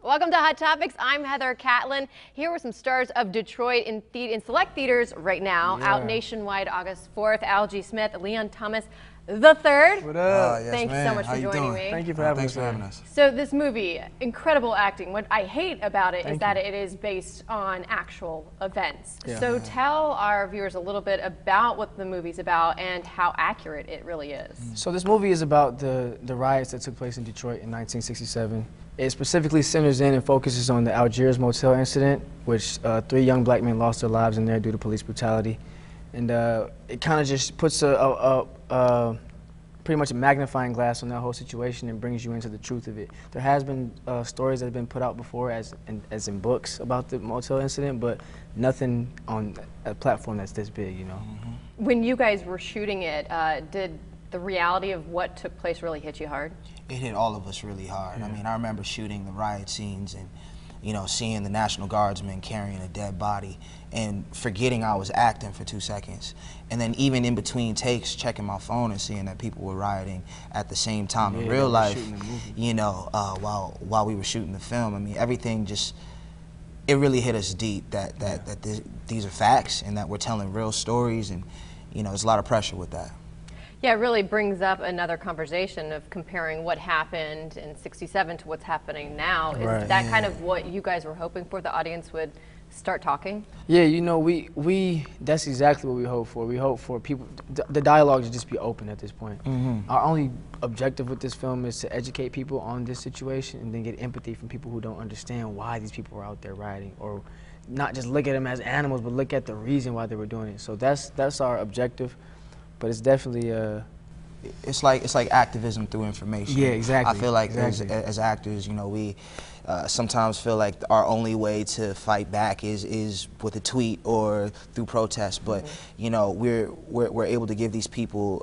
Welcome to Hot Topics. I'm Heather Catlin. Here were some stars of Detroit in select theaters right now. Out nationwide August 4th. Algee Smith, Leon Thomas the Third. What up? Thanks so much for joining me. Thank you for having us. So this movie, incredible acting. What I hate about it is that it is based on actual events. So tell our viewers a little bit about what the movie's about and how accurate it really is. So this movie is about the riots that took place in Detroit in 1967. It specifically centers in and focuses on the Algee motel incident, which 3 young black men lost their lives in there due to police brutality. And it kind of just puts pretty much a magnifying glass on that whole situation and brings you into the truth of it. There has been stories that have been put out before as in books about the motel incident, but nothing on a platform that's this big, you know. When you guys were shooting it, did the reality of what took place really hit you hard? It hit all of us really hard. I mean, I remember shooting the riot scenes and, you know, seeing the National Guardsmen carrying a dead body and forgetting I was acting for 2 seconds. And then even in between takes, checking my phone and seeing that people were rioting at the same time in real life, you know, while we were shooting the film. I mean, everything just, it really hit us deep that these are facts and that we're telling real stories, and, you know, there's a lot of pressure with that. Yeah, it really brings up another conversation of comparing what happened in '67 to what's happening now. Is that kind of what you guys were hoping for? The audience would start talking? Yeah, you know, that's exactly what we hope for. We hope for people, the dialogue to just be open at this point. Our only objective with this film is to educate people on this situation and then get empathy from people who don't understand why these people are out there rioting, or not just look at them as animals, but look at the reason why they were doing it. So that's our objective. But it's definitely it's like activism through information. Yeah, exactly. I feel like as actors, you know, we sometimes feel like our only way to fight back is with a tweet or through protest. But you know, we're able to give these people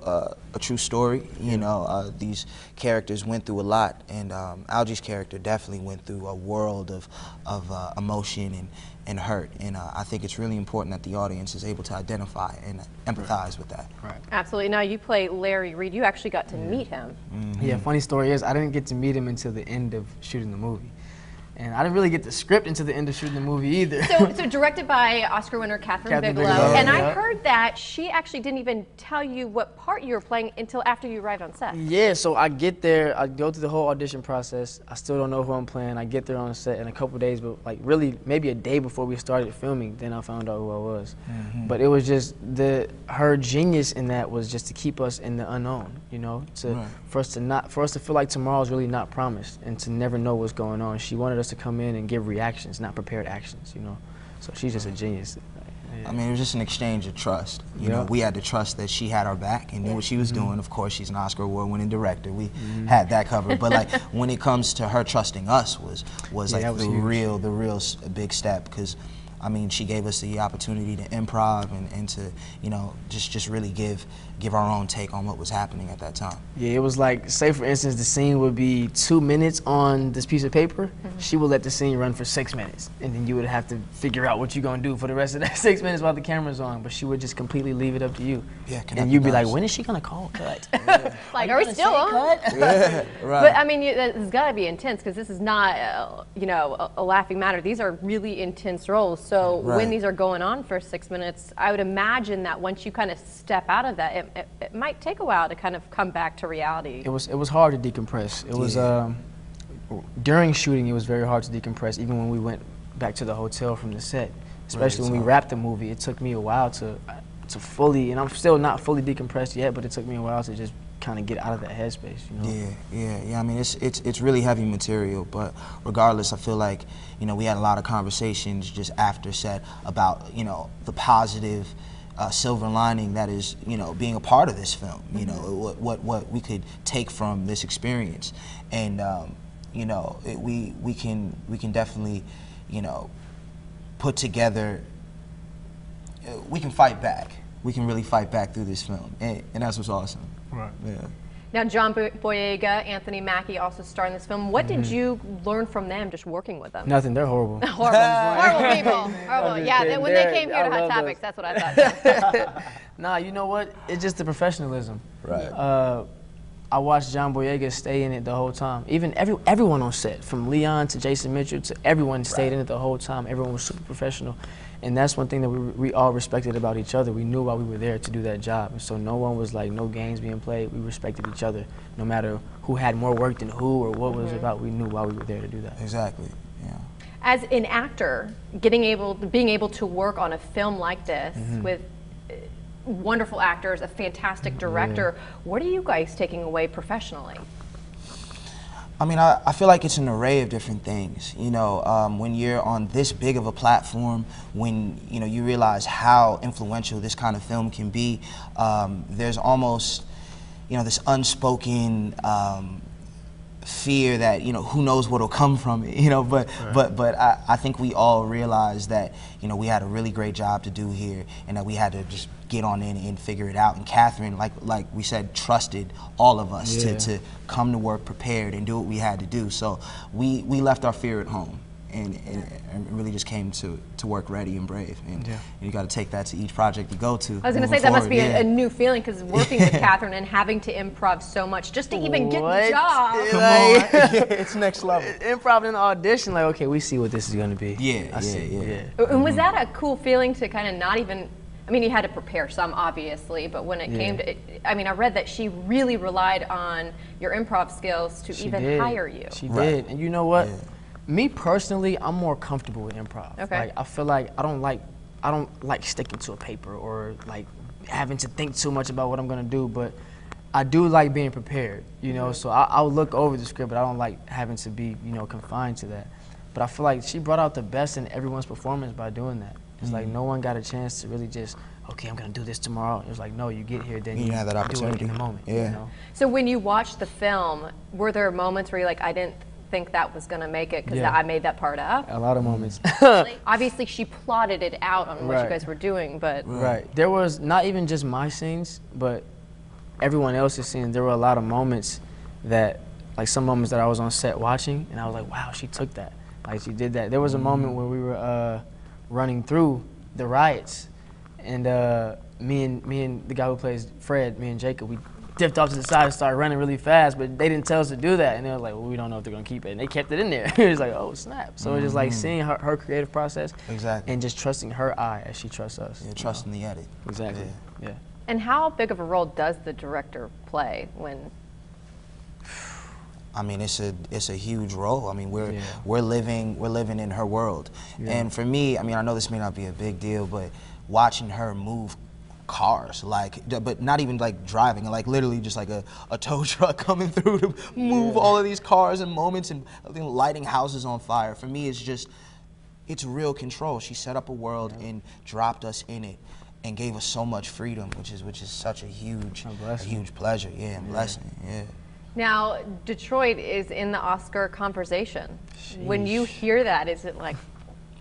a true story. You know, these characters went through a lot, and Algee's character definitely went through a world of emotion and hurt, and I think it's really important that the audience is able to identify and empathize with that. Absolutely. Now you play Larry Reed. You actually got to meet him. Yeah, funny story is I didn't get to meet him until the end of shooting the movie. And I didn't really get the script until the end of shooting the movie either. So directed by Oscar winner Catlin Bigelow. And I heard that she actually didn't even tell you what part you were playing until after you arrived on set. Yeah, so I get there, I go through the whole audition process. I still don't know who I'm playing. I get there on set in a couple days, but like really maybe a day before we started filming, then I found out who I was. But it was just her genius in that was just to keep us in the unknown, you know, for us to feel like tomorrow's really not promised and to never know what's going on. She wanted us to come in and give reactions, not prepared actions, you know. So she's just a genius. I mean, it was just an exchange of trust. You know, we had to trust that she had our back and knew what she was doing. Of course, she's an Oscar award-winning director. We had that covered. But like when it comes to her trusting us was like the real big step, because I mean, she gave us the opportunity to improv and to, you know, just really give our own take on what was happening at that time. Yeah, it was like, say for instance, the scene would be 2 minutes on this piece of paper. She would let the scene run for 6 minutes, and then you would have to figure out what you're gonna do for the rest of that 6 minutes while the camera's on. But she would just completely leave it up to you. Yeah, and you'd be like, when is she gonna call cut? Like, are we still on? Right. But I mean, it's gotta be intense, because this is not, you know, a laughing matter. These are really intense roles. So when these are going on for 6 minutes, I would imagine that once you kind of step out of that, it might take a while to kind of come back to reality. It was hard to decompress. It was during shooting, it was very hard to decompress. Even when we went back to the hotel from the set, especially when we wrapped the movie, it took me a while to fully, and I'm still not fully decompressed yet, but it took me a while to just kind of get out of that headspace, you know? Yeah. I mean, it's really heavy material, but regardless, I feel like, you know, we had a lot of conversations just after set about, you know, the positive silver lining that is, you know, being a part of this film. You know, what we could take from this experience, and you know, we can definitely, you know, put together. We can fight back. We can really fight back through this film, and that's what's awesome. Right. Yeah. Now, John Boyega, Anthony Mackie also star in this film. What did you learn from them just working with them? Nothing, they're horrible. Horrible people. Horrible. Yeah, when they came here to Hot Topics, that's what I thought. Nah, you know what? It's just the professionalism. Right. I watched John Boyega stay in it the whole time. Even everyone on set, from Leon to Jason Mitchell to everyone stayed in it the whole time. Everyone was super professional. And that's one thing that we all respected about each other. We knew why we were there to do that job. And so no one was like, no games being played. We respected each other. No matter who had more work than who or what was about, we knew why we were there to do that. Exactly, yeah. As an actor, being able to work on a film like this with wonderful actors, a fantastic director, what are you guys taking away professionally? I mean, I feel like it's an array of different things. You know, when you're on this big of a platform, when you realize how influential this kind of film can be, there's almost this unspoken fear that who knows what'll come from it. But I think we all realize that we had a really great job to do here, and that we had to just get on in and figure it out. And Catherine, like we said, trusted all of us to come to work prepared and do what we had to do. So we left our fear at home and really just came to work ready and brave. And you got to take that to each project you go to. I was going to say that must be a new feeling, because working with Catherine and having to improv so much just to even get the job. Come on, it's next level. Improv in the audition, like, okay, we see what this is going to be. Yeah. And was that a cool feeling to kind of not even, I mean, you had to prepare some, obviously, but when it came to, I mean, I read that she really relied on your improv skills to hire you. She did. And you know what? Me personally, I'm more comfortable with improv. Okay. Like, I feel like I don't like sticking to a paper or like having to think too much about what I'm gonna do, but I do like being prepared, so I'll look over the script, but I don't like having to be, confined to that. But I feel like she brought out the best in everyone's performance by doing that. It's like no one got a chance to really just, okay, I'm gonna do this tomorrow. It was like, no, you get here, then you have that opportunity do it in the moment. So when you watched the film, were there moments where you're like, I didn't think that was gonna make it because I made that part up? A lot of moments. Obviously, she plotted it out on what you guys were doing, but there was not even just my scenes, but everyone else's scenes. There were a lot of moments that, like some moments that I was on set watching, and I was like, wow, she took that. Like, she did that. There was a moment where we were running through the riots, and me and the guy who plays Fred, me and Jacob, we dipped off to the side and started running really fast, but they didn't tell us to do that, and they were like, well, we don't know if they're gonna keep it, and they kept it in there. It was like, oh snap. So it's just like seeing her creative process, and just trusting her eye as she trusts us. Trusting the edit. Exactly. Yeah. And how big of a role does the director play when? I mean, it's a huge role. I mean, we're living in her world, and for me, I mean, I know this may not be a big deal, but watching her move cars, but not even like driving, like literally just like a tow truck coming through to move all of these cars and moments, and lighting houses on fire. For me, it's real control. She set up a world and dropped us in it and gave us so much freedom, which is such a huge pleasure. Blessing. Now, Detroit is in the Oscar conversation. When you hear that, is it like,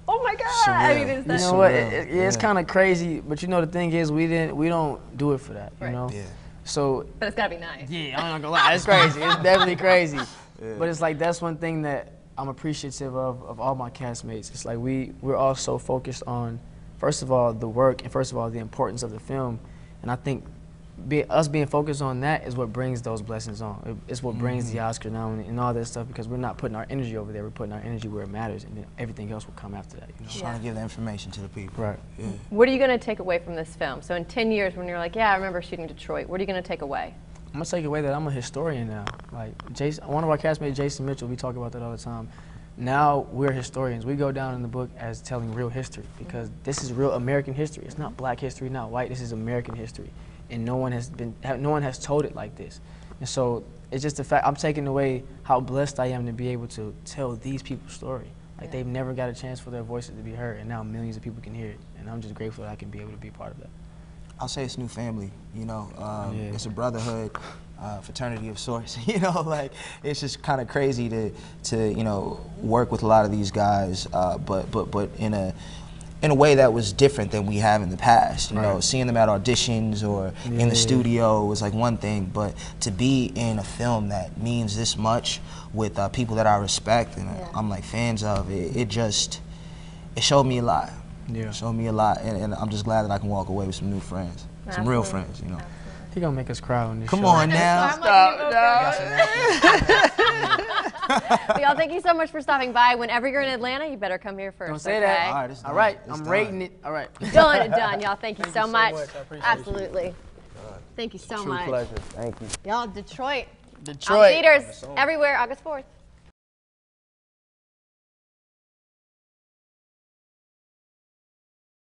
oh my God! Surreal. I mean, is that? You know what? It's kind of crazy, but the thing is, we don't do it for that. You know. Yeah. So. But it's gotta be nice. Yeah, I'm not gonna lie. It's crazy. It's definitely crazy. But it's like that's one thing that I'm appreciative of all my castmates. It's like we're all so focused on, first of all, the work, and first of all, the importance of the film, and I think. Us being focused on that is what brings those blessings on. It's what brings the Oscar nominee and all that stuff, because we're not putting our energy over there. We're putting our energy where it matters, and then everything else will come after that. Trying to give the information to the people. Right. Yeah. What are you going to take away from this film? So in 10 years, when you're like, yeah, I remember shooting Detroit, what are you going to take away? I'm going to take away that I'm a historian now. Like one of our castmates, Jason Mitchell, we talk about that all the time. Now we're historians. We go down in the book as telling real history, because this is real American history. It's not black history, not white. This is American history. And no one has told it like this. And so it's just the fact, I'm taking away how blessed I am to be able to tell these people's story. Like they've never got a chance for their voices to be heard, and now millions of people can hear it. And I'm just grateful that I can be able to be part of that. I'll say it's new family, it's a brotherhood, fraternity of sorts, like it's just kind of crazy to work with a lot of these guys, but in a way that was different than we have in the past. Seeing them at auditions or in the studio was like one thing, but to be in a film that means this much with people that I respect and I'm like fans of, it showed me a lot. Yeah. It showed me a lot, and I'm just glad that I can walk away with some new friends, some real friends, He gonna make us cry on this Come show. on now. But y'all, thank you so much for stopping by. Whenever you're in Atlanta, you better come here first. Don't say okay? that. All right, it's All right, done. It's I'm done. rating it. All right. Done, y'all. Thank you so much. I appreciate Absolutely. Thank you so True much. pleasure. Thank you. Y'all, Detroit. Detroit. Theaters everywhere, August 4th.